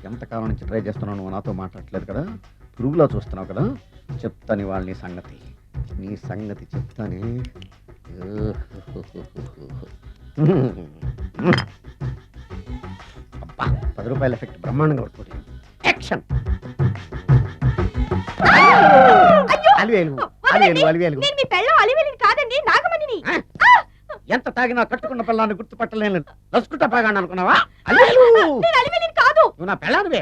ఎంతకాలం నుంచి ట్రై చేస్తున్నావు, నువ్వు నాతో మాట్లాడట్లేదు కదా, పురుగులో చూస్తున్నావు కదా, చెప్తాను ఇవాళ నీ సంగతి చెప్తానే. అబ్బా, 10 రూపాయల ఎఫెక్ట్ బ్రహ్మాండంగా పడుతుంది. యాక్షన్. ఎంత తాగినా కట్టుకున్న పిల్లాన్ని గుర్తుపట్టలేను. నసుకుంటా బాగా అనుకున్నావా? నువ్వు నా పిల్లానివే.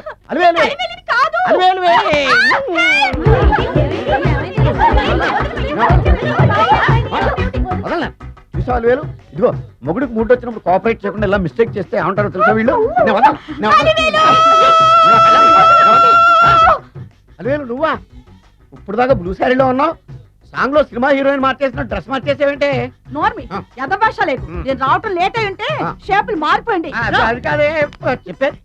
చూసా అలివేలు, ఇదిగో మొగుడికి మూడు వచ్చినప్పుడు కోఆపరేట్ చేయకుండా ఇలా మిస్టేక్ చేస్తే ఏమంటారో తెలుసా వీళ్ళు? అలివేలు నువ్వా? ఇప్పుడు దాకా బ్లూ శారీలో ఉన్నావు, సాంగ్ లో సినిమా హీరోయిన్ మార్చేసిన డ్రెస్ మార్చేసేవంటే? నోర్మి ఎదభాష లేదు. నేను రావటం లేట్ అయి ఉంటే షేపులు మారిపోయింది. అది కాదే చెప్పేది.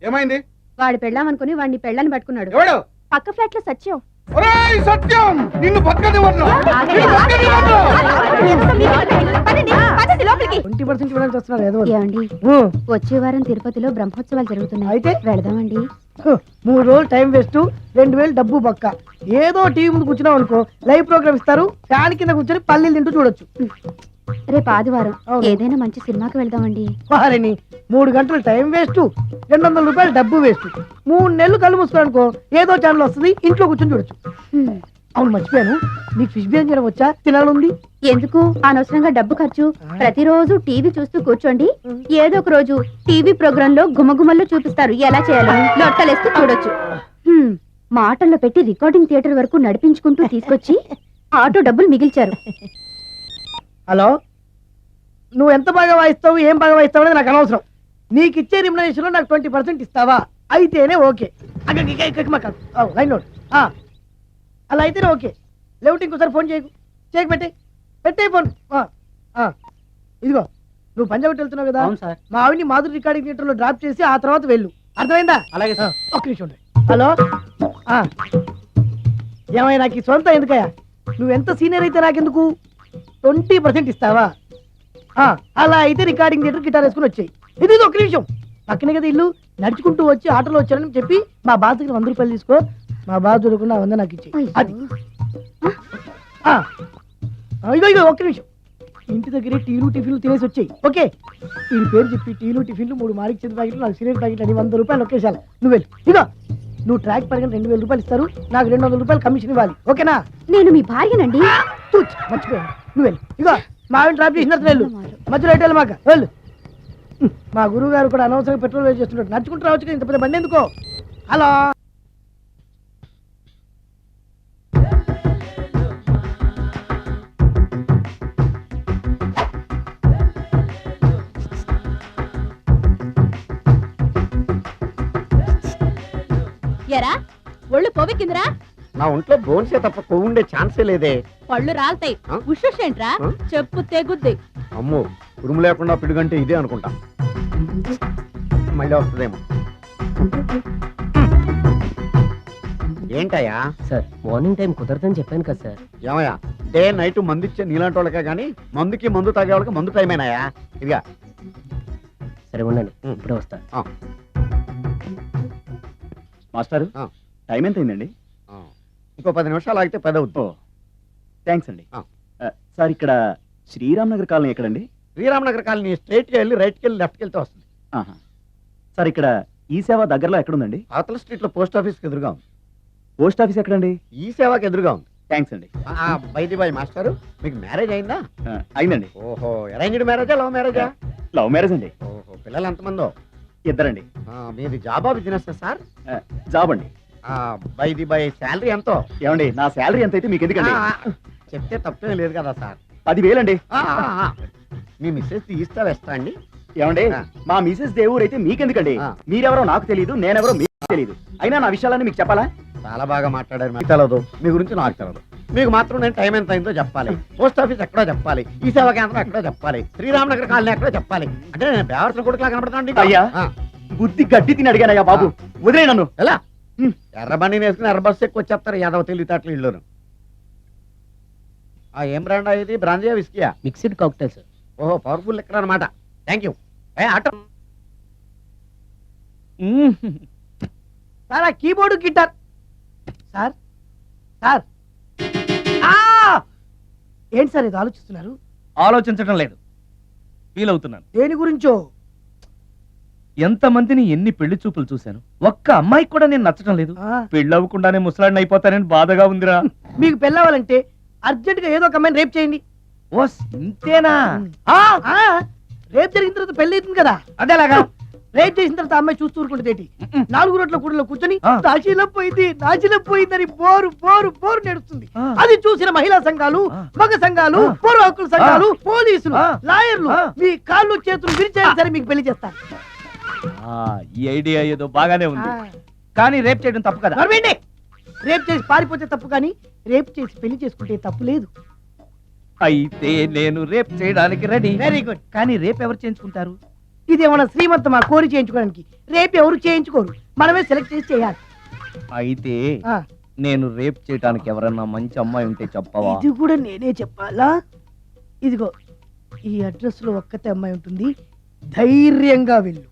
ఏమైంది? వాడి పెళ్ళామనుకుని వాడిని పెళ్ళని పట్టుకున్నాడు. ఎవడు? పక్క ఫ్లాట్ లో సత్యం. ఒరేయ్ సత్యం, నిన్ను పక్కనే వదలను. 20% ఇవ్వడానికి వస్తున్నారు ఏదో. ఏమండి, వచ్చే వారం తిరుపతిలో బ్రహ్మోత్సవాలు జరుగుతున్నాయి, అయితే వెళదామండి. 3 రోజులు టైం వేస్ట్, 2000 డబ్బు పక్క. ఏదో టీవీ ముందు కూర్చున్నావు అనుకో, లైవ్ ప్రోగ్రామ్ ఇస్తారు, ఫ్యాన్ కింద కూర్చొని పల్లీలు తింటూ చూడొచ్చు. రేపు ఆదివారం ఏదైనా మంచి సినిమాకి వెళ్దామండి. వారిని 3 గంటలు టైం వేస్ట్, 200 రూపాయలు డబ్బు వేస్ట్. 3 నెలలు కళ్ళు మూసుకోనుకో, ఏదో ఛానల్ వస్తుంది, ఇంట్లో కూర్చొని చూడొచ్చు. అవును మర్చిపోయాను, నీకు ఫిష్ బిర్యానీ చేయడం వచ్చా? తినాలంది. ఎందుకు అనవసరంగా డబ్బు ఖర్చు? ప్రతిరోజు టీవీ చూస్తూ కూర్చోండి, ఏదో ఒక రోజు టీవీ ప్రోగ్రామ్ లో గుమగుమల్లో చూపిస్తారు ఎలా చేయాలో, లొట్టలేస్తూ చూడొచ్చు. మాటల్లో పెట్టి రికార్డింగ్ థియేటర్ వరకు నడిపించుకుంటూ తీసుకొచ్చి ఆటో డబ్బులు మిగిల్చారు. హలో, నువ్వు ఎంత బాగా వాయిస్తావు, ఏం బాగా వాయిస్తావు అనేది నాకు అనవసరం. నీకు ఇచ్చే రిమ్యునరేషన్ లో నాకు 20% ఇస్తావా? అయితేనే ఓకే. లైన్ లోడ్ అలా అయితేనే ఓకే. లేవుటి ఇంకోసారి ఫోన్ చేయకు పెట్టే ఫోన్. ఇదిగో నువ్వు పంజాబ్ వెళ్తున్నావు కదా, మా ఆవిడ్ని మాధురి రికార్డింగ్ థియేటర్ లో డ్రాప్ చేసి ఆ తర్వాత వెళ్ళు, అర్థమైందా? అలాగే సార్. ఒక్క నిమిషం ఉండండి. హలో, ఏమైనా నాకు ఈ సొంత ఎందుకయ్యా? నువ్వెంత సీనియర్ అయితే నాకెందుకు? 20% ఇస్తావా? అలా అయితే రికార్డింగ్ థియేటర్ గిటార్ వేసుకుని వచ్చాయి. ఇది ఒక్క నిమిషం, పక్కనే కదా ఇల్లు, నడుచుకుంటూ వచ్చి ఆటోలో వచ్చానని చెప్పి మా బాస్ దగ్గర 100 రూపాయలు తీసుకో, మా బాస్ దొరకకుండా 100 నాకు ఇచ్చి. అది ఇదో ఒక్క నిమిషం, ఇంటి దగ్గరే టీలు టిఫిన్లు తినేసి వచ్చాయి. ఓకే, ఈ పేరు చెప్పి టీలు టిఫిన్లు 3 మారిక్ చేతి ప్యాకెట్లు, 4 సిగరెట్ ప్యాకెట్లు అని 100 రూపాయలు ఒకేసారి. నువ్వు వెళ్ళు. ఇదో నువ్వు ట్రాక్ పరంగా 2000 రూపాయలు ఇస్తారు, నాకు 200 రూపాయలు కమిషన్ ఇవ్వాలి. ఓకేనా? నేను మీ భార్యనండి. మర్చిపోయాను, నువ్వు వెళ్ళు. ఇగో మా ఆవిడ డ్రాప్ చేసిన వెళ్ళు, మధ్యలో అయితే మాకు వెళ్ళు. మా గురువు గారు కూడా అనవసరంగా పెట్రోల్ వేస్ట్ చేస్తున్నాడు, నడుచుకుంటూ రావచ్చు, ఇంత పెద్ద బండి ఎందుకో. హలో, ఎరా ఒళ్ళు కొవ్వెక్కిందిరా? నా ఒంట్లో బోన్సే తప్ప కొవ్వు ఉండే ఛాన్సే లేదే. పళ్ళు రాల్తాయి, ఉషేంట్రా చెప్పు తెగుద్ది. అమ్మో, ఉరుము లేకుండా పిడుగంటే ఇదే అనుకుంటా, మళ్ళీ వస్తుందేమో. ఏంటయ్యా? సార్ మార్నింగ్ టైం కుదరదని చెప్పాను కదా సార్. ఏమయ్యా, డే నైట్ మందు ఇచ్చే నీలాంటి వాళ్ళకే కానీ మందు తాగే వాళ్ళకి మందు టైమేనాయా? ఇదిగా సరే ఉండండి, ఇప్పుడే వస్తా. మాస్టర్, టైం ఎంత అయిందండి? ఇంకో 10 నిమిషాలు ఆగితే 10 అవుతుంది. థ్యాంక్స్ అండి. సార్, ఇక్కడ శ్రీరామ్ నగర్ కాలనీ ఎక్కడండి? శ్రీరామ్ నగర్ కాలనీ స్ట్రైట్కి వెళ్ళి రైట్కి వెళ్ళి లెఫ్ట్కి వెళ్తే వస్తుంది. సార్, ఇక్కడ ఈ సేవ దగ్గరలో ఎక్కడుందండి? అవతల స్ట్రీట్ లో పోస్ట్ ఆఫీస్కి ఎదురుగా ఉంది. పోస్ట్ ఆఫీస్ ఎక్కడండి? ఈ సేవకి ఎదురుగా ఉంది. థ్యాంక్స్ అండి. బై మాస్టారు, మీకు మ్యారేజ్ అయిందా? అయిందండి. ఓహో, అరేంజ్డ్ మ్యారేజా లవ్ మ్యారేజా? లవ్ మ్యారేజ్ అండి. ఓహో, పిల్లలు ఎంతమందో? 2 అండి. మీది జాబా బిజినెస్ సార్? జాబ్ అండి. బై శాలరీ ఎంతో? ఏమండి, నా శాలరీ ఎంత అయితే మీకు ఎందుకండి? చెప్తే తప్పే లేదు కదా సార్. 10,000 అండి. మీ మిస్సెస్ తీస్తా వేస్తా అండి. ఏమండి, మా మిసెస్ దేవుడు అయితే మీకెందుకండి? మీరెవరో నాకు తెలియదు, నేనెవరో మీకు తెలియదు. అయినా నా విషయాలన్నీ మీకు చెప్పాలా? చాలా బాగా మాట్లాడారు. మీకు తెలదు, మీ గురించి నాకు తెలదు. మీకు మాత్రం నేను టైం ఎంత అయిందో చెప్పాలి, పోస్ట్ ఆఫీస్ ఎక్కడో చెప్పాలి, ఈ సేవా కేంద్రం ఎక్కడో చెప్పాలి, శ్రీరామ్ నగర్ కాలనీ ఎక్కడో చెప్పాలి. అంటే నేను బేవర్సన కొడుకులా కనబడతాను. అయ్యా, బుద్ధి గడ్డి తిని అడిగానయ్యా బాబు, వదిలే నన్ను. ఎలా? ఎర్రబండి వేసుకుని ఎర్ర బస్సు ఎక్కువ వచ్చేస్తారు యాదవ తెలివితేటలు ఇల్లును. ఏం బ్రాండ్ ఇది? బ్రాంజియా విస్కియా? Mixed cocktail sir. ఓహో, పవర్ఫుల్ ఎక్కడ అనమాట. Thank you. ఆటో సార్ ఆ కీబోర్డు గిటార్ సార్ సార్ ఆ! ఏంటి సార్ ఇది ఆలోచిస్తున్నారు? ఆలోచించడం లేదు, ఫీల్ అవుతున్నాను. దేని గురించో? ఎంతమందిని ఎన్ని పెళ్లి చూపులు చూశాను, ఒక్క అమ్మాయికి కూడా నేను నచ్చడం లేదు. ఆ, పెళ్ళి అవ్వకుండానే ముసలాడిని అయిపోతానని బాధగా ఉందిరా. మీకు పెళ్ళవాలంటే అర్జెంట్ గా ఏదో ఒక అమ్మాయిని రేప్ చేయండి. ఓ ఇంతేనా? ఆ, రేప్ జరిగిన తర్వాత పెళ్లి అవుతుంది కదా, అదేలాగా. రేప్ చేసిన తర్వాత అమ్మాయి చూస్తూ ఊరుకుంటుంది. 4 రోడ్ల కూడలో కూర్చొని ఆ. నాశీలం పోయిందని బోరు బోరు బోరు నేడుస్తుంది. ఆ. అది చూసిన మహిళా సంఘాలు, ఆ. మగ సంఘాలు, ఆ. పూర్వ హక్కుల సంఘాలు, పోలీసులు, ఆ. లాయర్లు ఆ. మీ కాళ్ళు చేతులు విరిచేయాలి సరే మీకు పెళ్లి చేస్తారు. ఈ ఐడియా ఏదో బాగానే ఉంది, కానీ రేప్ చేయడం తప్పు కదా. నడవండి. రేప్ చేసి పారిపోతే తప్పు, కానీ రేప్ చేసి పెళ్లి చేసుకుంటే తప్పు లేదు. అయితే నేను రేప్ చేయడానికి రెడీ. Very good. కానీ రేప్ ఎవరు చేయించుకుంటారు? ఇది ఏమన్నా శ్రీమంతమా కోరి చేయించుకోవడానికి? రేపు ఎవరు చేయించుకోరు, మనమే సెలెక్ట్ చేసి చేయాలి. అయితే ఆ, నేను రేప్ చేయడానికి ఎవరన్నా మంచి అమ్మాయి ఉంటే చెప్పవా? ఇది కూడా నేనే చెప్పాలా? ఇదిగో ఈ అడ్రస్ లో ఒక్కతే అమ్మాయి ఉంటుంది, ధైర్యంగా వెళ్ళు.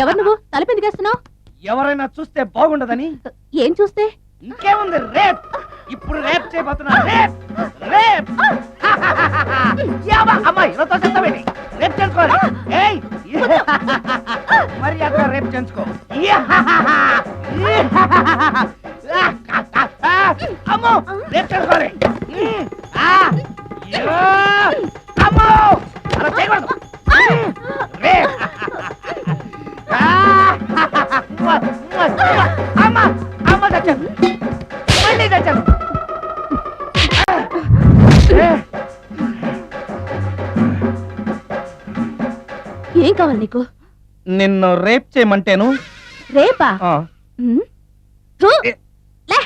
ఎవరు నువ్వు తలపెందుకేస్తున్నావు? ఎవరైనా చూస్తే బాగుండదని. ఏం చూస్తే? ఇంకేముంది, రేప్. ఇప్పుడు రేప్ చేయబోతున్నా. రేప్ రేప్ అమ్మాయి రేప్ చేసుకోవాలి. ఏయ్ మరి అక్కడ రేప్ చేసుకో. అమ్మో రేప్ చేసుకోవాలి. అమ్మో అలా చేయకూడదు. రేప్. అమ్మ అమ్మ చచ్చాను, మళ్ళీ చచ్చాను. ఏం కావాలి నీకు? నిన్ను రేప్ చేయమంటేను. రేపా? ఉమ్. థు. లే.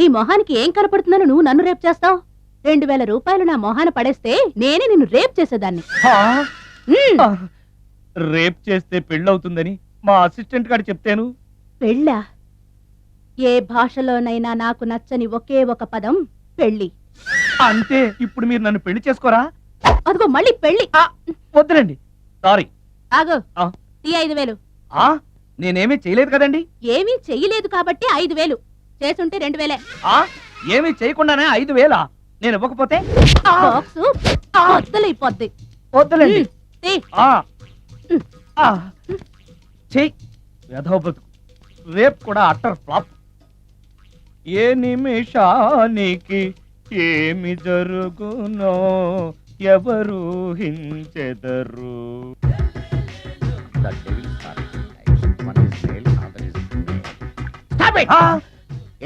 నీ మొహానికి ఏం కనపడుతుందని నువ్వు నన్ను రేప్ చేస్తావు? 2000 రూపాయలు నా మొహాన పడేస్తే నేనే నిన్ను రేప్ చేసేదాన్ని. ఉమ్. రేప్ చేస్తే పెళ్ళవుతుందని మా అసిస్టెంట్ గారు చెప్తాను. పెళ్ళా? ఏ భాషలోనైనా నాకు నచ్చని ఒకే ఒక పదం పెళ్ళి. అంటే ఇప్పుడు మీరు నన్ను పెళ్లి చేసుకోరా? అదిగో మళ్ళీ పెళ్ళి. వద్దులండి, సారీ. ఆగో, ఆ. ఈ 5000. నేనేమీ చేయలేదు కదండి. ఏమీ చెయ్యలేదు కాబట్టి 5000. చేసుంటే 2000. ఏమీ చేయకుండానే 5000 నేను ఇవ్వకపోతే? బాక్సు బద్దలైపోద్ది. వద్దులండి. తీ. చెయ్యి వెధవ బతుకు. రేప్ కూడా అట్టర్ ఫ్లాప్. ఏ నిమిషానికి ఏమి జరుగునో ఎవరు హించెదరు. The devil's paradise. One is male, another is female. Stop it!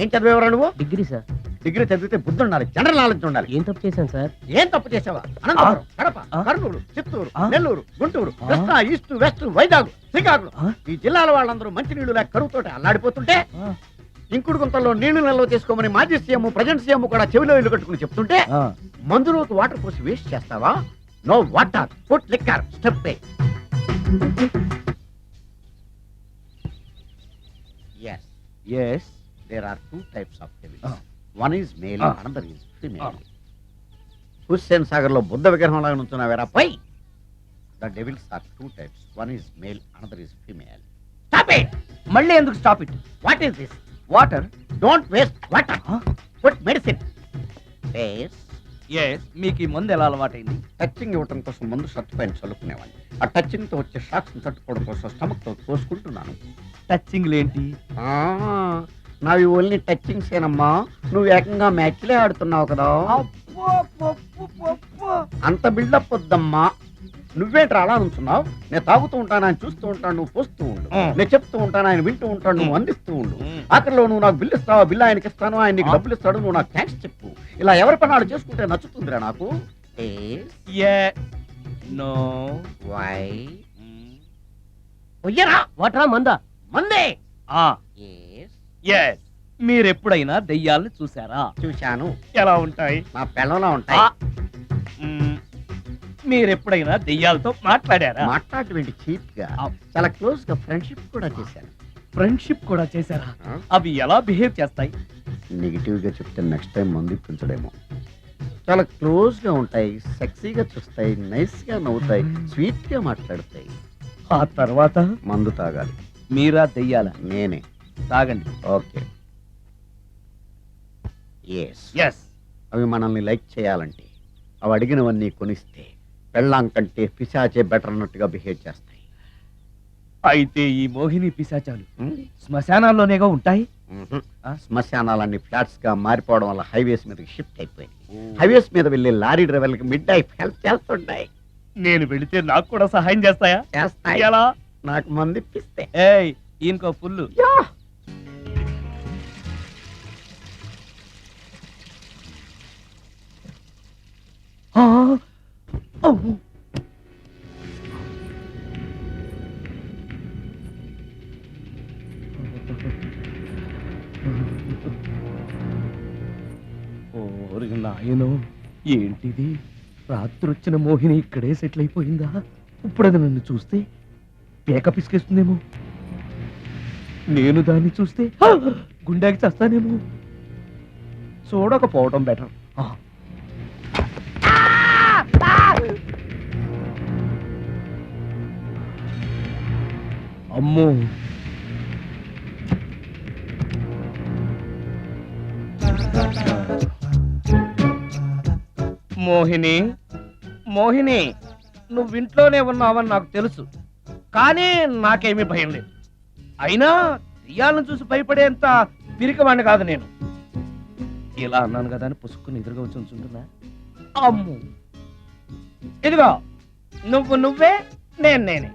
ఏం చదివేవరా నువ్వు? Degree sir. డిగ్రీ చదివితే బుద్ధి ఉండాలి, జనరల్ నాలెడ్జ్ ఉండాలి. ఏం తప్పు చేశాను సార్? ఏం తప్పు చేసావా? అనంతపురం, కడప, కర్నూలు, చిత్తూరు, నెల్లూరు, గుంటూరు, కృష్ణా, ఈస్ట్, వెస్ట్, వైజాగ్, శ్రీకాకుళం ఈ జిల్లాల వాళ్ళందరూ మంచినీళ్లు లేక కరువుతోటి అల్లాడిపోతుంటే ఇంకుడు గుంతల్లో నీళ్లు నిల్వ చేసుకోమని మాజీ సీఎం ప్రజెంట్ సీఎం కూడా చెవిలో ఇల్లు కట్టుకుని చెప్తుంటే మందులోకి వాటర్ పోసి వేస్ట్ చేస్తావా? No water, put liquor, step. Yes, there are 2 types of devils. One is male, another is female. Hussain Sagar లో బుద్ధ విగ్రహం లాగా నుంచున్నావేరా పై. The devils are 2 types. One is male, another is female. Stop it! మళ్ళీ ఎందుకు stop it? What is this? Water. Don't waste water. Put medicine. Yes. మీకు ఈ మందు ఎలా అలవాటైంది? టచింగ్ ఇవ్వటం కోసం ముందు షర్ట్ పైన చల్లుకునేవాడిని. ఆ టచింగ్ తో వచ్చే షాక్స్ తట్టుకోవడం కోసం స్టమక్ తో తోసుకుంటున్నాను. టచింగ్ ఏంటి? నావి ఓన్లీ టచింగ్స్ ఏనమ్మా. నువ్వు ఏకంగా మ్యాచ్లే ఆడుతున్నావు కదా. అంత బిల్డప్ వద్దమ్మా. నువ్వేంట్రా అలా నుంచున్నావు? నేను తాగుతూ ఉంటాను, ఆయన చూస్తూ ఉంటాను, నువ్వు పోస్తూ ఉండు. నేను చెప్తూ ఉంటాను, ఆయన వింటూ ఉంటాడు, నువ్వు అందిస్తూ ఉండు. ఆఖరిలో నువ్వు నాకు బిల్లు ఇస్తావా, బిల్లు ఆయనకి ఇస్తాను, ఆయన నీకు డబ్బులు ఇస్తాడు, నువ్వు నాకు థ్యాంక్స్ చెప్పు. ఇలా ఎవరి పని ఆడు చేసుకుంటే నచ్చుతుందిరా నాకు. నో. వై? ఒయ్యరా వాటరా మందా? మందే. మీరు ఎప్పుడైనా దెయ్యాలను చూసారా? చూశాను. ఎలా ఉంటాయి? నా పిల్లలా ఉంటాయి. మీరు ఎప్పుడైనా దెయ్యాలతో మాట్లాడారా? మాట్లాడేటువంటి చీప్ గా చాలా క్లోజ్ గా ఫ్రెండ్షిప్ కూడా చేశాను. ఫ్రెండ్షిప్ కూడా చేశారా? అవి ఎలా బిహేవ్ చేస్తాయి? నెగిటివ్ గా చెప్తే నెక్స్ట్ టైం మందు ఇప్పించడేమో. చాలా క్లోజ్ గా ఉంటాయి, సెక్సీగా చూస్తాయి, నైస్ గా నవ్వుతాయి, స్వీట్ గా మాట్లాడతాయి. ఆ తర్వాత మందు తాగాలి. మీరా దెయ్యాల నేనే. తాగండి. ఓకే. ఎస్. ఎస్. అవి మనల్ని లైక్ చేయాలంటే అవి అడిగినవన్నీ కొనిస్తే పెళ్ళాం కంటే పిశాచే బెటర్ అన్నట్టుగా బిహేవ్ చేస్తాయి. అయితే ఈ మోహిని పిశాచాలు శ్మశానాల్లోనేగా ఉంటాయి. శ్మశానాలన్నీ ఫ్లాట్స్ గా మారిపోవడం వల్ల హైవేస్ మీదకి షిఫ్ట్ అయిపోయింది. హైవేస్ మీద వెళ్ళే లారీ డ్రైవర్లకి మిడ్ నైట్ హెల్ప్ చేస్తుంటాయి. నేను వెళితే నాకు కూడా సహాయం చేస్తాయా? చేస్తాయి. ఎలా? నాకు మంది ఇప్పిస్తే. ఏయ్ ఈయనకో పుల్లు. ఓరి నాయనో, ఏంటిది? రాత్రి వచ్చిన మోహిని ఇక్కడే సెటిల్ అయిపోయిందా? ఇప్పుడు అది నన్ను చూస్తే పేక పిసికేస్తుందేమో. నేను దాన్ని చూస్తే గుండెకి చస్తానేమో. చూడకపోవడం బెటర్. అమ్మో, మోహిని, మోహిని, నువ్వు ఇంట్లోనే ఉన్నావని నాకు తెలుసు, కానీ నాకేమీ భయం లేదు. అయినా దెయ్యాలను చూసి భయపడేంత పిరికవాణ్ణి కాదు నేను. ఇలా అన్నాను కదా అని పుసుక్కుని ఎదురుగా వచ్చి ఉంచుంటున్నా. అమ్ము, ఇదిగో నువ్వే, నేనే.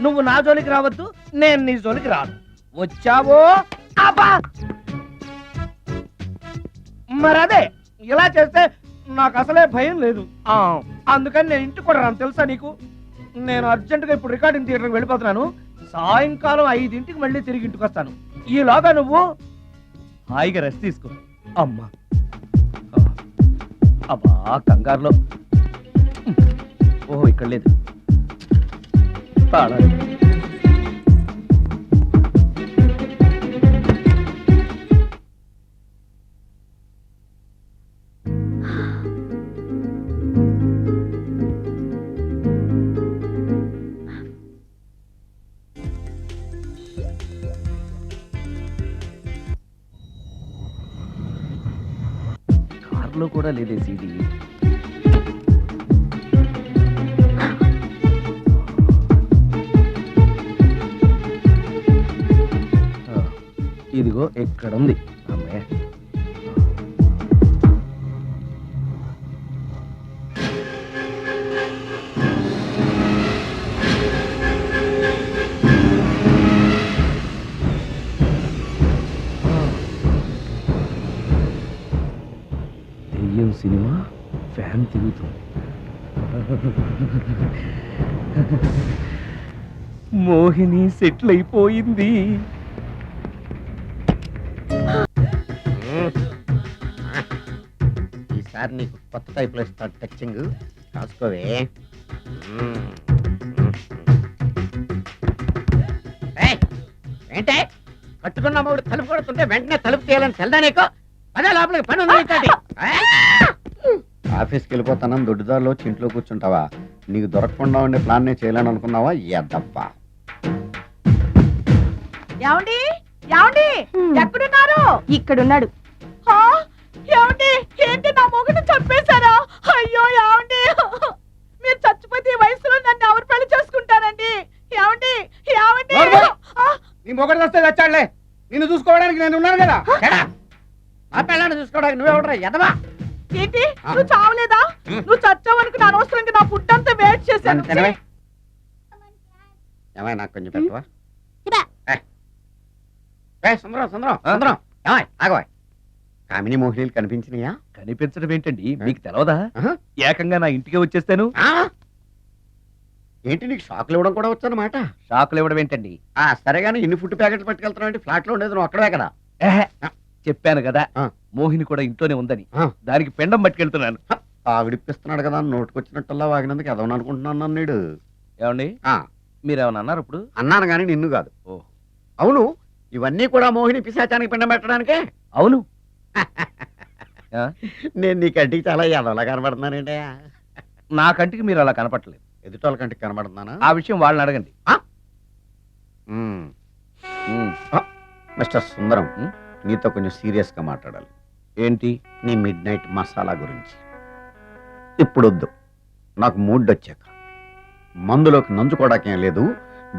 నువ్వు నా జోలికి రావద్దు, నేను నీ జోలికి రాను. వచ్చావో అబ్బా! మరదే ఇలా చేస్తే నాకు అసలే భయం లేదు. అందుకని నేను ఇంటికి కూడా రాను, తెలుసా నీకు? నేను అర్జెంటుగా ఇప్పుడు రికార్డింగ్ థియేటర్కి వెళ్ళిపోతున్నాను. సాయంకాలం 5ంటికి మళ్ళీ తిరిగి ఇంటికి వస్తాను. ఈలోగా నువ్వు హాయిగా రెస్ట్ తీసుకో. అమ్మా, అబ్బా కంగారులో. ఓహో, ఇక్కడ లేదు. తాళాలు. కార్లో కూడా లేదే సీడీ. ఇదిగో ఎక్కడ ఉంది అమ్మాయి. దెయ్యం సినిమా ఫ్యాన్ తిరుగుతుంది. మోహిని సెటిల్ అయిపోయింది. ఈసారి నీకు కొత్త టైప్ లో ఇస్తాడు టచింగ్, కాసుకోవే. ఏంటే కట్టుకున్న మూడు తలుపు కొడుతుంటే వెంటనే తలుపు తీయాలని తెల్దా నీకు? అదే లోపలికి పని ఉంది. ఆఫీస్కి వెళ్ళిపోతానని దొడ్డుదారిలో ఇంట్లో కూర్చుంటావా? నీకు దొరకకుండా ఉండే ప్లాన్ నేను చేయాలని అనుకున్నావా? ఎద్దప్పా. ఏమండి ఏమండి ఎక్కడున్నారు? ఇక్కడున్నాడు. ఏమండి ఏంటి నా మొగుడు చంపేశారా? అయ్యో ఏమండి, మీరు చచ్చిపోతే ఈ వయసులో నన్ను ఎవరు పెళ్లి చేసుకుంటారండి? ఏమండి ఏమండి నీ మొగడు వస్తే చచ్చాడులే, నిన్ను చూసుకోవడానికి నేను ఉన్నాను కదా. ఆ పిల్లని చూసుకోవడానికి నువ్వెవడరా ఎదవా? ఏంటి నువ్వు చావలేదా? నువ్వు చచ్చావనుకు నా అనవసరంగా నా ఫుడ్ అంతా వేట్ చేశాను. ఏమై నాకు కొంచెం పెట్టవా? సుందరం సుందరం సుందరం, ఏమై ఆగవా? కామిని మోహినీలు కనిపించినాయా? కనిపించడం ఏంటండి, మీకు తెలవదా? ఏకంగా నా ఇంటికి వచ్చేస్తాను. ఏంటి నీకు షాక్లు ఇవ్వడం కూడా వచ్చానమాట? షాకులు ఇవ్వడం ఏంటండి? సరే గానీ ఇన్ని ఫుడ్ ప్యాకెట్లు పట్టుకెళ్తున్నావు అంటే ఫ్లాట్ లో ఉండేది నువ్వు అక్కడే కదా. చెప్పాను కదా మోహిని కూడా ఇంట్లోనే ఉందని, దానికి పెండం పట్టుకెళ్తున్నాను. ఆవిడిప్పిస్తున్నాడు కదా, నోటుకొచ్చినట్టల్లా వాగినందుకు ఎదవని అనుకుంటున్నాను నీడు. ఏమండి మీరేమన్నా అన్నారు ఇప్పుడు? అన్నాను గానీ నిన్ను కాదు. ఓ అవును, ఇవన్నీ కూడా మోహిని పిశాచానికి పిండం పెట్టడానికే. అవును. ఆ? నేను నీ కంటికి చాలా ఎదవలా కనబడుతున్నానండి. నా కంటికి మీరు అలా కనపట్లేదు. ఎదుటోళ్ళ కంటికి కనబడుతున్నానా? ఆ విషయం వాళ్ళని అడగండి. మ్మ్. ఉమ్, మిస్టర్ సుందరం, మ్మ్? నీతో కొంచెం సీరియస్ గా మాట్లాడాలి. ఏంటి? నీ మిడ్ నైట్ మసాలా గురించి. ఇప్పుడు వద్దు, నాకు మూడ్ వచ్చాక. మందులోకి నంచుకోవడాకేం లేదు,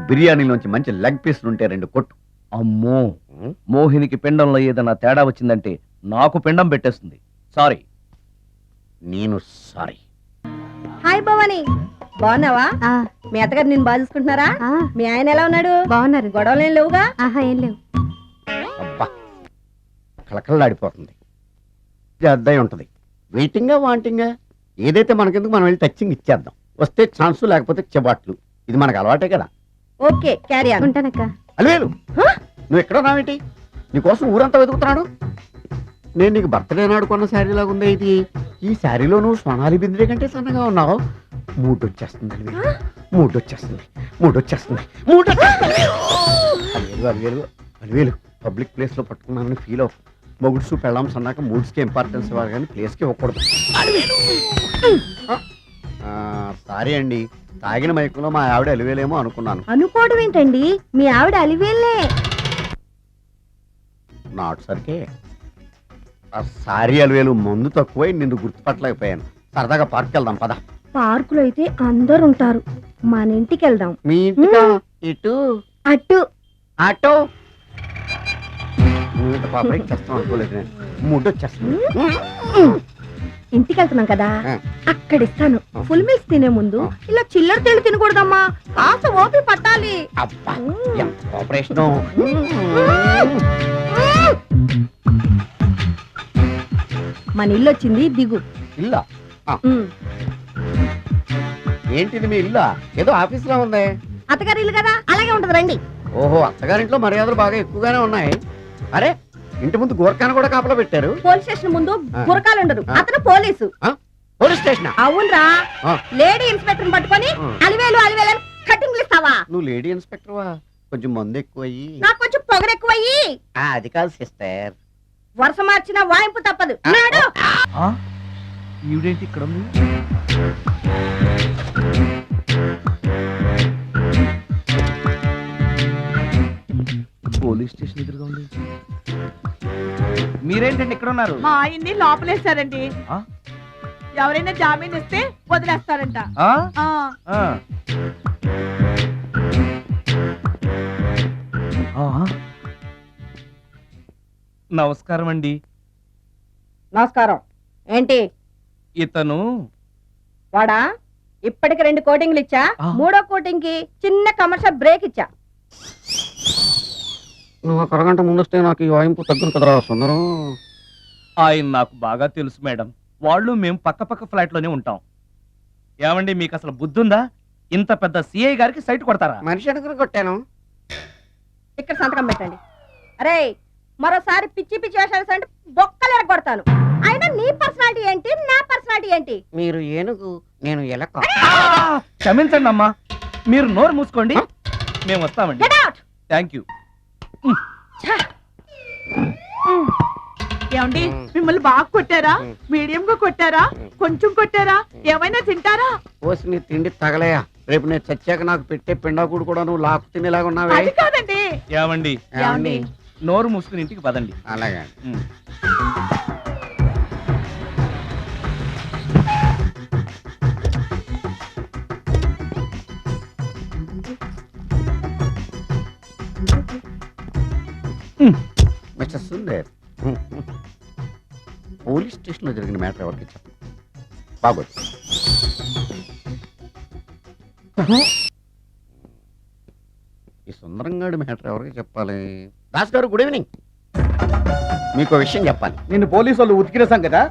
బిర్యానీలోంచి మంచి లెగ్ పీసులు ఉంటే 2 కొట్టు. అమ్మో, మోహినికి పిండంలో ఏదైనా తేడా వచ్చిందంటే నాకు పిండం పెట్టేస్తుంది. సారీ. నేను సారీ. హాయ్ భవాని, బాగున్నావా? మీ అత్తగారు నిన్ను బాగా చూసుకుంటున్నారా? మీ ఆయన ఎలా ఉన్నాడు? బాగున్నారు. గొడవలు ఏం లేవుగా? ఆహా, ఏం లేవు. అబ్బా, కళకళలాడిపోతుంది. అద్దయి ఉంటది. వెయిటింగా వాంటింగా ఏదైతే మనకెందుకు, మనం వెళ్ళి టచ్చింగ్ ఇచ్చేద్దాం. వస్తే ఛాన్సు, లేకపోతే చెబాట్లు. ఇది మనకు అలవాటే కదా. Okay, carry on. ఉంటానక్క. అలివేలు, నువ్వు ఎక్కడ రావేంటి? నీకోసం ఊరంతా వెతుకుతున్నాడు. నేను నీకు బర్త్డే నాడు కొన్న శారీ లాగా ఉంది ఇది. ఈ శారీలో నువ్వు సోనాలి బింద్రే కంటే సన్నగా ఉన్నావు. మూడ్ వచ్చేస్తుంది అలివేలు, మూడ్ వచ్చేస్తుంది, మూడ్ వచ్చేస్తుంది, మూడ్ వచ్చేస్తుంది. అలివేలు అలివేలు అలివేలు, పబ్లిక్ ప్లేస్ లో పట్టుకున్నానని ఫీల్ అవ్వ. మొగుడ్సు పెళ్ళాం అన్నాక మూడ్స్ కి ఇంపార్టెన్స్ ఇవ్వాలి కానీ ప్లేస్ కి ఇవ్వకూడదు. సారీ అండి, తాగిన మైకులో మా ఆవిడ అలివేలేమో అనుకున్నాను. అనుకోవడం ఏంటండి, మీ ఆవిడ అలివేలే. నాట్ సరికే. సారీ అలివేలు, మందు తక్కువై నిన్ను గుర్తుపట్టలేకపోయాను. సరదాగా పార్క్ వెళ్దాం పద. పార్కులో అయితే అందరు ఉంటారు, మన ఇంటికి వెళ్దాం. మీ ఇంటికా? ఇటు అటు. ఆటో. నువ్వు ఇంత పాప చేస్తాం అనుకోలేదు నేను. మూడు వచ్చేస్తుంది. ఇంటికి వెళ్తున్నాం కదా, ఆ. అక్కడ ఇస్తాను. ఫుల్ మీల్స్ తినే ముందు ఇలా చిల్లర తెళ్ళు తినకూడదమ్మా, కాస్త ఓపి పట్టాలి. అబ్బా, ఎంత కోఆపరేషన్. మన ఇల్లు వచ్చింది, దిగు. ఇల్లా? ఏంటిది మీ ఇల్లా? ఏదో ఆఫీస్ లో ఉంది. అత్తగారి ఇల్లు కదా, అలాగే ఉంటది, రండి. ఓహో, అత్తగారింట్లో మర్యాదలు బాగా ఎక్కువగానే ఉన్నాయి. అరే, ఇంటి ముందు గోర్ఖాను కూడా కాపలా పెట్టారు. పోలీస్ స్టేషన్ ముందు ఆ. గురకాలు ఉండరు, ఆ. అతను పోలీసు. Police station? అవునరా, ఆ. లేడీ ఇన్స్పెక్టర్ పట్టుకొని ఆ. అలివేలు అలివేలు అని కటింగ్లు ఇస్తావా? నువ్వు లేడీ ఇన్స్పెక్టర్వా? కొంచెం మందు ఎక్కువయ్యి. నాకు కొంచెం పొగరెక్కువయ్యి. అది కాదు సిస్టర్. వరుస మార్చిన వాయింపు తప్పదు. నాడు ఈవిడేంటి ఇక్కడ ఉంది? పోలీస్ స్టేషన్ ఎదురుగా ఉంది. మీరేంటండి ఇక్కడ ఉన్నారు? మా ఆయన్ని లోపలేశారండి. ఆ? ఎవరైనా జామీన్ ఇస్తే వదిలేస్తారంట. ఆ? ఆ. ఆ. ఆ? నమస్కారం అండి. నమస్కారం. ఏంటి ఇతను వాడా? ఇప్పటికి 2 కోటింగ్లు ఇచ్చా, ఆ. 3వ కోటింగ్ కి చిన్న కమర్షియల్ బ్రేక్ ఇచ్చా. నువ్వు ఒక అరగంట ముందు వస్తే నాకు ఈ వాయింపు తగ్గును కదరా సుందరం. ఆయన నాకు బాగా తెలుసు మేడం. వాళ్ళు మేము పక్క ఫ్లాట్ లోనే ఉంటాం. ఏమండి, మీకు అసలు బుద్ధి ఉందా? ఇంత పెద్ద సిఐ గారికి సైట్ కొడతారా? మనిషి అనుకుని కొట్టాను. ఇక్కడ సంతకం పెట్టండి. అరే, మరోసారి పిచ్చి పిచ్చి వేషాలు అంటే బొక్కలు ఎరగొడతాను. అయినా నీ పర్సనాలిటీ ఏంటి, నా పర్సనాలిటీ ఏంటి? మీరు ఏనుగు, నేను ఎలక. క్షమించండి అమ్మా, మీరు నోరు మూసుకోండి, మేము వస్తామండి. Get out! Thank you. ఏమండి, మిమ్మల్ని బాగా కొట్టారా, మీడియం గా కొట్టారా, కొంచెం కొట్టారా, ఏమైనా తింటారా? పోసి నీ తిండి తగలయా. రేపు నేను చచ్చాక నాకు పెట్టే పిండాకుడు కూడా నువ్వు లాక్కు తినేలాగా ఉన్నావే. అది కాదండి. ఏమండి, ఏమండి? నోరు మూసుకుని ఇంటికి పదండి. అలాగే. ఉమ్. మిస్టర్ సుందర్, పోలీస్ స్టేషన్ లో జరిగిన మ్యాటర్ ఎవరికి చెప్పండి. బాగోదు. ఈ సుందరంగాడి మ్యాటర్ ఎవరికి చెప్పాలి? దాస్ గారు, గుడ్ ఈవినింగ్. మీకు విషయం చెప్పాలి. నిన్ను పోలీసు వాళ్ళు ఉతికిరేసాం కదా.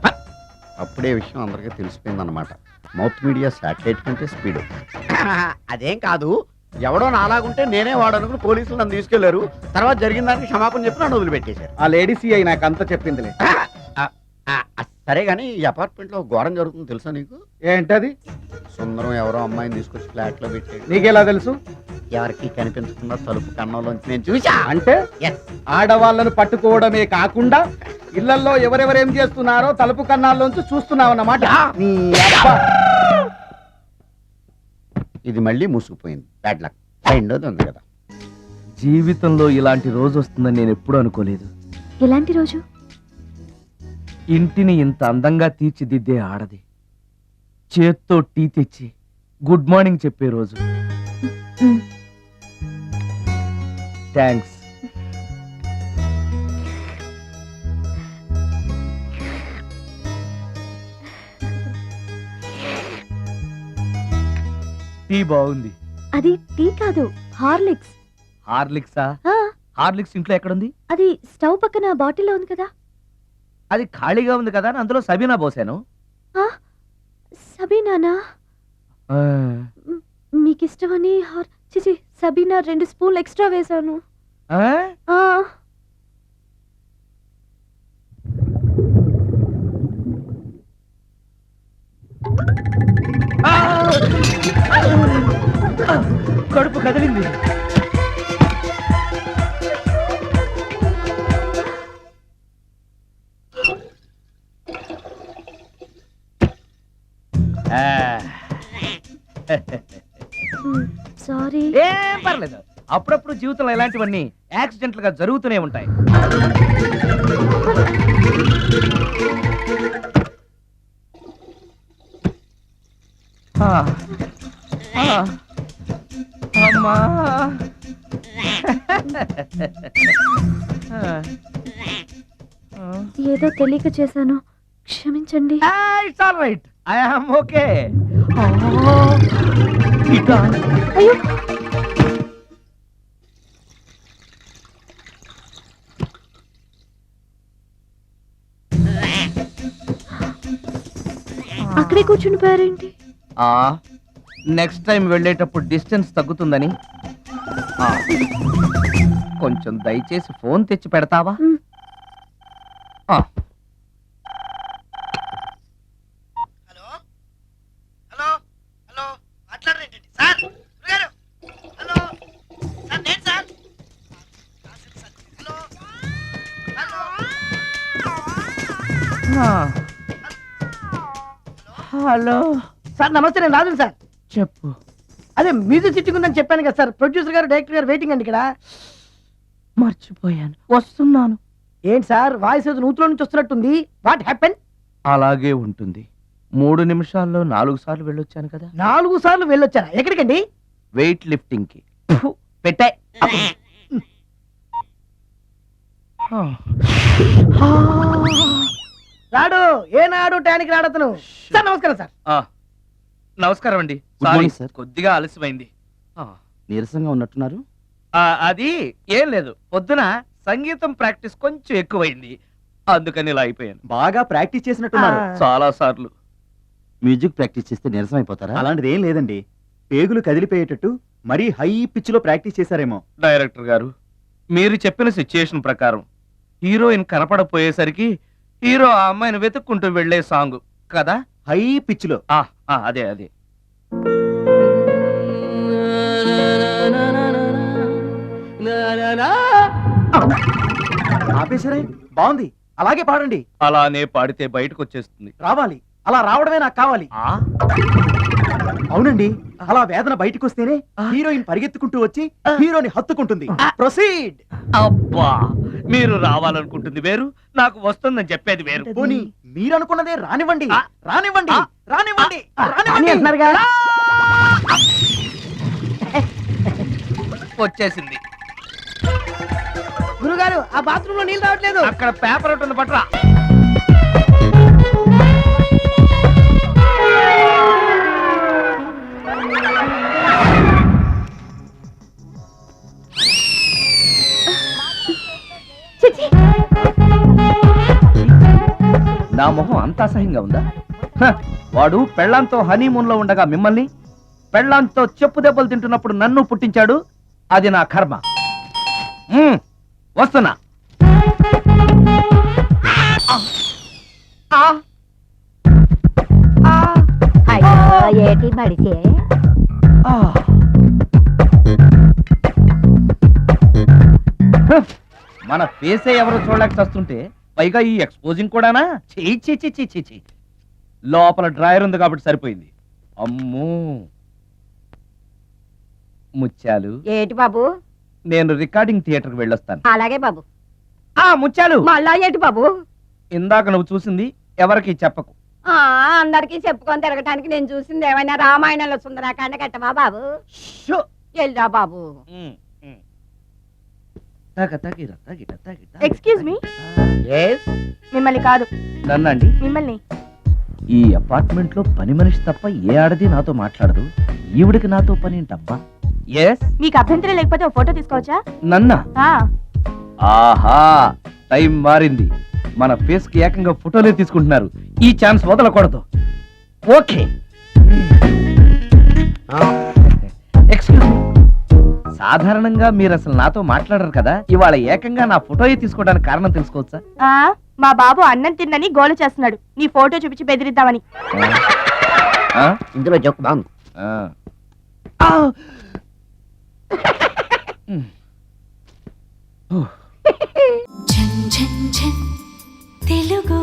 అప్పుడే విషయం అందరికీ తెలిసిపోయిందన్నమాట. మౌత్ మీడియా శాటిలైట్ కంటే స్పీడ్. అదేం కాదు, ఎవడో నాలాగుంటే నేనే వాడనుకుని పోలీసులు నన్ను తీసుకెళ్లారు. తర్వాత జరిగిన దానికి క్షమాపణ చెప్పి నన్ను వదిలిపెట్టేశారు. ఆ లేడీ సిఐ నాకు అంతా చెప్పిందిలే. సరే గానీ ఈ అపార్ట్మెంట్ లో ఘోరం జరుగుతుంది తెలుసా నీకు? ఏంటది? సుందరం ఎవరో అమ్మాయిని తీసుకొచ్చి ఫ్లాట్ లో పెట్టాడు. నీకెలా తెలుసు? ఎవరికి కనిపించకుండా తలుపు కన్నంలోంచి నేను చూసా. అంటే ఆడవాళ్ళను పట్టుకోవడమే కాకుండా ఇళ్లలో ఎవరెవరేం చేస్తున్నారో తలుపు కన్నాల్లోంచి చూస్తున్నావన్నమాట. నీ అబ్బా. ఇది మళ్ళీ మూసుకుపోయింది. Bad luck. రెండోది ఉంది కదా. జీవితంలో ఇలాంటి రోజు వస్తుందని నేను ఎప్పుడూ అనుకోలేదు. ఎలాంటి రోజు? ఇంటిని ఇంత అందంగా తీర్చిదిద్దే ఆడది చేత్తో టీ తెచ్చి గుడ్ మార్నింగ్ చెప్పే రోజు. థ్యాంక్స్. టీ బాగుంది. అది టీ కాదు, హార్లిక్స్. హార్లిక్సా? హార్లిక్స్ ఇంట్లో ఎక్కడుంది? అది స్టవ్ పక్కన బాటిల్లో ఉంది కదా. అది ఖాళీగా ఉంది కదా అని అందులో సబీనా పోసాను. సబీనానా? మీకు ఇష్టమని చిచి సబీనా 2 స్పూన్లు ఎక్స్ట్రా వేశాను. కడుపు కదిలింది. సారీ. ఏం పర్లేదు. అప్పుడప్పుడు జీవితంలో ఇలాంటివన్నీ యాక్సిడెంట్లు గా జరుగుతూనే ఉంటాయి. అమ్మా. ఏదో తెలియక చేశాను, క్షమించండి. It's all right. I am okay. అయ్యో, అక్కడే కూర్చుని పోయారేంటి? నెక్స్ట్ టైం వెళ్ళేటప్పుడు డిస్టెన్స్ తగ్గుతుందని. కొంచెం దయచేసి ఫోన్ తెచ్చి పెడతావా? హలో హలో హలో, మాట్లాడరేంటండి సార్? గురుగారు, హలో సార్, నేను sir. Hello hello hello sir, నమస్తే. నేను రాజు సార్. చెప్పు. అదే మ్యూజిక్ సిట్టింగ్ ఉందని చెప్పాను కదా సార్. ప్రొడ్యూసర్ గారు, డైరెక్టర్ గారు వెయిటింగ్ అండి ఇక్కడ. మర్చిపోయాను, వస్తున్నాను. ఏంటి సార్, వాయిస్ ఏదో నూతులో నుంచి వస్తున్నట్టుంది. What happen? అలాగే ఉంటుంది. 3 నిమిషాల్లో 4 సార్లు వెళ్ళొచ్చాను కదా. 4 సార్లు వెళ్ళొచ్చారా? ఎక్కడికండి? వెయిట్ లిఫ్టింగ్ కి. పెట్టాయి. రాడు ఏనాడు టానికి రాడతను. సార్ నమస్కారం సార్. నమస్కారం అండి. Good morning, sir. కొద్దిగా ఆలస్యమైంది. నీరసంగా ఉన్నట్టున్నారు. అది ఏం లేదు, పొద్దున సంగీతం ప్రాక్టీస్ కొంచెం ఎక్కువైంది, అందుకని ఇలా అయిపోయాను. బాగా ప్రాక్టీస్ చేసినట్టున్నారు. చాలా సార్లు. మ్యూజిక్ ప్రాక్టీస్ చేస్తే నీరసం అయిపోతారా? అలాంటిది ఏం లేదండి. పేగులు కదిలిపోయేటట్టు మరీ హై పిచ్ లో ప్రాక్టీస్ చేశారేమో. డైరెక్టర్ గారు, మీరు చెప్పిన సిచ్యుయేషన్ ప్రకారం హీరోయిన్ కనపడపోయేసరికి హీరో ఆ అమ్మాయిని వెతుక్కుంటూ వెళ్లే సాంగ్ కదా. హై పిచ్ లో. అదే అదే. ఆపేసరే, బాగుంది. అలాగే పాడండి. అలానే పాడితే బయటకు వచ్చేస్తుంది. రావాలి, అలా రావడమే నాకు కావాలి. అవునండి, అలా వేదన బయటకు వస్తేనే హీరోయిన్ పరిగెత్తుకుంటూ వచ్చి హీరోని హత్తుకుంటుంది. ప్రొసీడ్. అబ్బా, మీరు రావాలనుకుంటుంది వేరు, నాకు వస్తుందని చెప్పేది వేరు. పోనీ మీరనుకున్నదే రానివ్వండి. రానివ్వండి, రానివ్వండి, అని రానివ్వండి. అంటున్నారుగా. వచ్చేసింది. గురుగారు, ఆ బాత్రూమ్ లో నీళ్ళు రావట్లేదు. అక్కడ పేపర్ ఒకటి ఉంది, పట్రా. నా మొహం అంత అసహ్యంగా ఉందా? వాడు పెళ్ళాంతో హనీమూన్ లో ఉండగా మిమ్మల్ని, పెళ్ళాంతో చెప్పు దెబ్బలు తింటున్నప్పుడు నన్ను పుట్టించాడు. అది నా కర్మ. వస్తున్నా. ఏటి మడిచే మన ఫేసే ఎవరో చూడలేక చస్తుంటే పైగా ఈ ఎక్స్పోజింగ్ కూడానా చెయ్యి లోపల డ్రాయర్ ఉంది కాబట్టి సరిపోయింది. అమ్మో ముత్యాలు, ఏటి బాబు? నేను రికార్డింగ్ థియేటర్కి వెళ్ళొస్తాను. అలాగే బాబు. ముత్యాలు, మళ్ళా ఏటి బాబు? ఇందాక నువ్వు చూసింది ఎవరికి చెప్పకు. అందరికి చెప్పుకొని తిరగటానికి నేను చూసింది ఏమైనా రామాయణంలో సుందరాకాండ కట్టమా బాబు? షో. వెళ్ళా బాబు. ఉమ్, ఉమ్. తగ తగిర తగిట తగిట. Excuse me? Yes? మిమ్మల్ని కాదు, నన్నండి. మిమ్మల్ని. ఈ అపార్ట్మెంట్ లో పని మనిషి తప్ప ఏ ఆడది నాతో మాట్లాడదు. ఈవిడికి నాతో పని ఏంటబ్బా? ఎస్. మీకు అభ్యంతరం లేకపోతే ఒక ఫోటో తీసుకోవచ్చా? నన్నా? ఆహా, టైం మారింది. మన ఫేస్ కి ఏకంగా ఫోటోలే తీసుకుంటున్నారు. ఈ ఛాన్స్ వదలకూడదు. ఓకే. Excuse me. సాధారణంగా మీరు అసలు నాతో మాట్లాడరు కదా, ఇవాళ ఏకంగా నా ఫోటోయే తీసుకోవడానికి కారణం తెలుసుకోవచ్చా? మా బాబు అన్నం తిన్నని గోలు చేస్తున్నాడు, నీ ఫోటో చూపించి బెదిరిద్దామని. ఇందులో జోక్ బాగుంది. తెలుగు